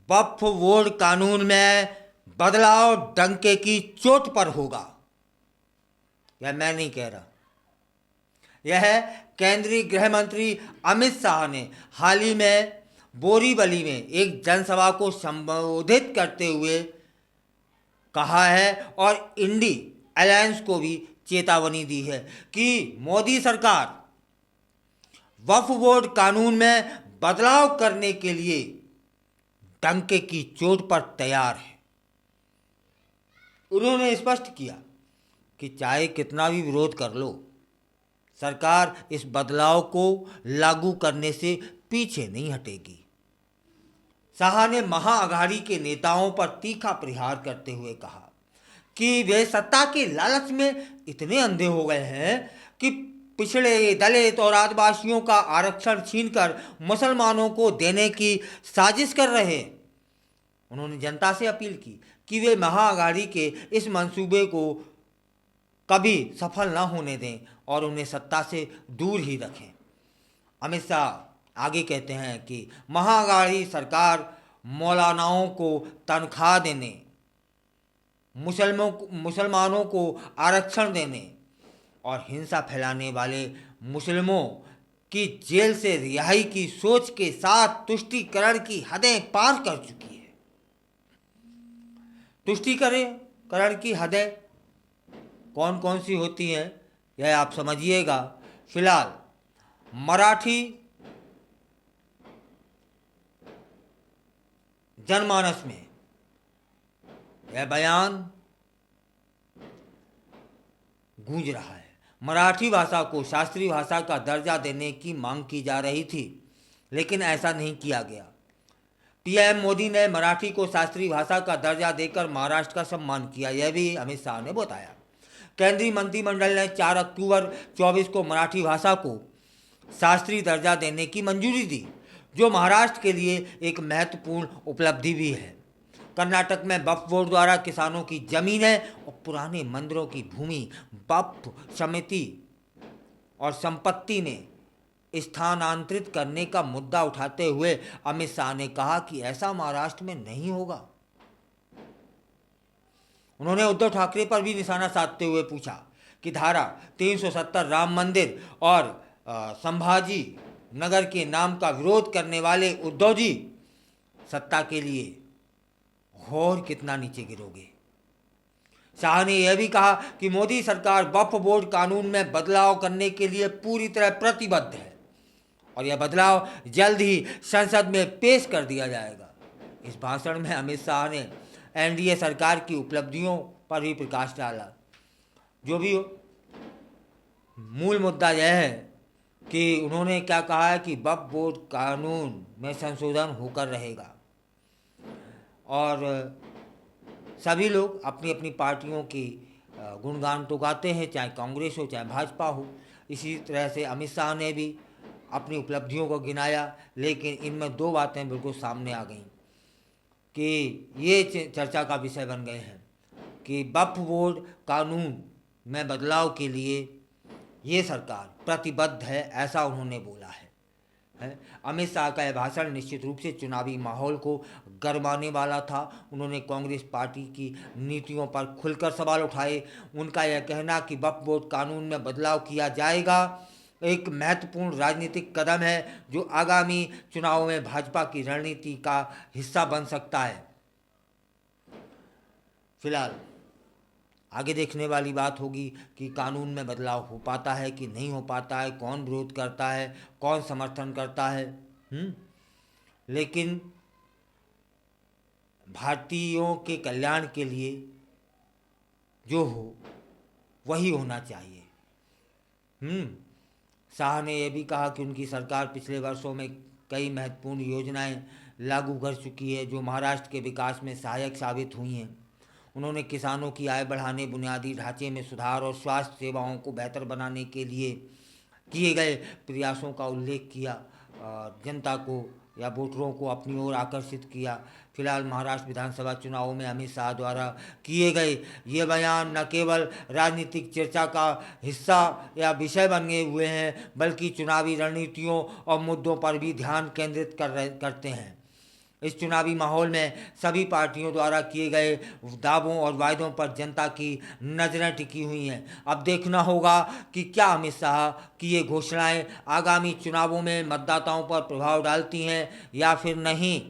वक्फ board कानून में बदलाव डंके की चोट पर होगा। यह मैं नहीं कह रहा, यह केंद्रीय गृह मंत्री अमित शाह ने हाल ही में बोरीवली में एक जनसभा को संबोधित करते हुए कहा है और इंडी अलायंस को भी चेतावनी दी है कि मोदी सरकार वक्फ बोर्ड कानून में बदलाव करने के लिए डंके की चोट पर तैयार है। उन्होंने स्पष्ट किया कि चाहे कितना भी विरोध कर लो, सरकार इस बदलाव को लागू करने से पीछे नहीं हटेगी। शाह ने महाअघाड़ी के नेताओं पर तीखा प्रहार करते हुए कहा कि वे सत्ता के लालच में इतने अंधे हो गए हैं कि पिछड़े, दलित और आदिवासियों का आरक्षण छीनकर मुसलमानों को देने की साजिश कर रहे हैं। उन्होंने जनता से अपील की कि वे महाअघाड़ी के इस मंसूबे को कभी सफल न होने दें और उन्हें सत्ता से दूर ही रखें। अमित शाह आगे कहते हैं कि महाअघाड़ी सरकार मौलानाओं को तनख्वाह देने, मुसलमानों को आरक्षण देने और हिंसा फैलाने वाले मुस्लिमों की जेल से रिहाई की सोच के साथ तुष्टीकरण की हदें पार कर चुकी है। तुष्टीकरण की हदें कौन कौन सी होती हैं यह आप समझिएगा। फिलहाल मराठी जनमानस में यह बयान गूंज रहा है। मराठी भाषा को शास्त्रीय भाषा का दर्जा देने की मांग की जा रही थी, लेकिन ऐसा नहीं किया गया। पीएम मोदी ने मराठी को शास्त्रीय भाषा का दर्जा देकर महाराष्ट्र का सम्मान किया, यह भी अमित शाह ने बताया। केंद्रीय मंत्रिमंडल ने 4 अक्टूबर 24 को मराठी भाषा को शास्त्रीय दर्जा देने की मंजूरी दी, जो महाराष्ट्र के लिए एक महत्वपूर्ण उपलब्धि भी है। कर्नाटक में वक्फ बोर्ड द्वारा किसानों की जमीनें और पुराने मंदिरों की भूमि वक्फ समिति और संपत्ति में स्थानांतरित करने का मुद्दा उठाते हुए अमित शाह ने कहा कि ऐसा महाराष्ट्र में नहीं होगा। उन्होंने उद्धव ठाकरे पर भी निशाना साधते हुए पूछा कि धारा 370 राम मंदिर और संभाजी नगर के नाम का विरोध करने वाले उद्धव जी सत्ता के लिए और कितना नीचे गिरोगे। शाह ने यह भी कहा कि मोदी सरकार वक्फ बोर्ड कानून में बदलाव करने के लिए पूरी तरह प्रतिबद्ध है और यह बदलाव जल्द ही संसद में पेश कर दिया जाएगा। इस भाषण में अमित शाह ने एनडीए सरकार की उपलब्धियों पर भी प्रकाश डाला। जो भी हो, मूल मुद्दा यह है कि उन्होंने क्या कहा है कि वक्फ बोर्ड कानून में संशोधन होकर रहेगा और सभी लोग अपनी अपनी पार्टियों की गुणगान तो गाते हैं, चाहे कांग्रेस हो चाहे भाजपा हो। इसी तरह से अमित शाह ने भी अपनी उपलब्धियों को गिनाया, लेकिन इनमें 2 बातें बिल्कुल सामने आ गईं कि ये चर्चा का विषय बन गए हैं कि वक्फ बोर्ड कानून में बदलाव के लिए ये सरकार प्रतिबद्ध है, ऐसा उन्होंने बोला है। अमित शाह का यह भाषण निश्चित रूप से चुनावी माहौल को गरमाने वाला था। उन्होंने कांग्रेस पार्टी की नीतियों पर खुलकर सवाल उठाए। उनका यह कहना कि वक्फ बोर्ड कानून में बदलाव किया जाएगा एक महत्वपूर्ण राजनीतिक कदम है जो आगामी चुनाव में भाजपा की रणनीति का हिस्सा बन सकता है। फिलहाल आगे देखने वाली बात होगी कि कानून में बदलाव हो पाता है कि नहीं हो पाता है, कौन विरोध करता है, कौन समर्थन करता है। लेकिन भारतीयों के कल्याण के लिए जो हो वही होना चाहिए। शाह ने यह भी कहा कि उनकी सरकार पिछले वर्षों में कई महत्वपूर्ण योजनाएं लागू कर चुकी है जो महाराष्ट्र के विकास में सहायक साबित हुई हैं। उन्होंने किसानों की आय बढ़ाने, बुनियादी ढांचे में सुधार और स्वास्थ्य सेवाओं को बेहतर बनाने के लिए किए गए प्रयासों का उल्लेख किया और जनता को या वोटरों को अपनी ओर आकर्षित किया। फिलहाल महाराष्ट्र विधानसभा चुनावों में अमित शाह द्वारा किए गए ये बयान न केवल राजनीतिक चर्चा का हिस्सा या विषय बने हुए हैं, बल्कि चुनावी रणनीतियों और मुद्दों पर भी ध्यान केंद्रित करते हैं। इस चुनावी माहौल में सभी पार्टियों द्वारा किए गए दावों और वायदों पर जनता की नज़रें टिकी हुई हैं। अब देखना होगा कि क्या अमित शाह की ये घोषणाएं आगामी चुनावों में मतदाताओं पर प्रभाव डालती हैं या फिर नहीं।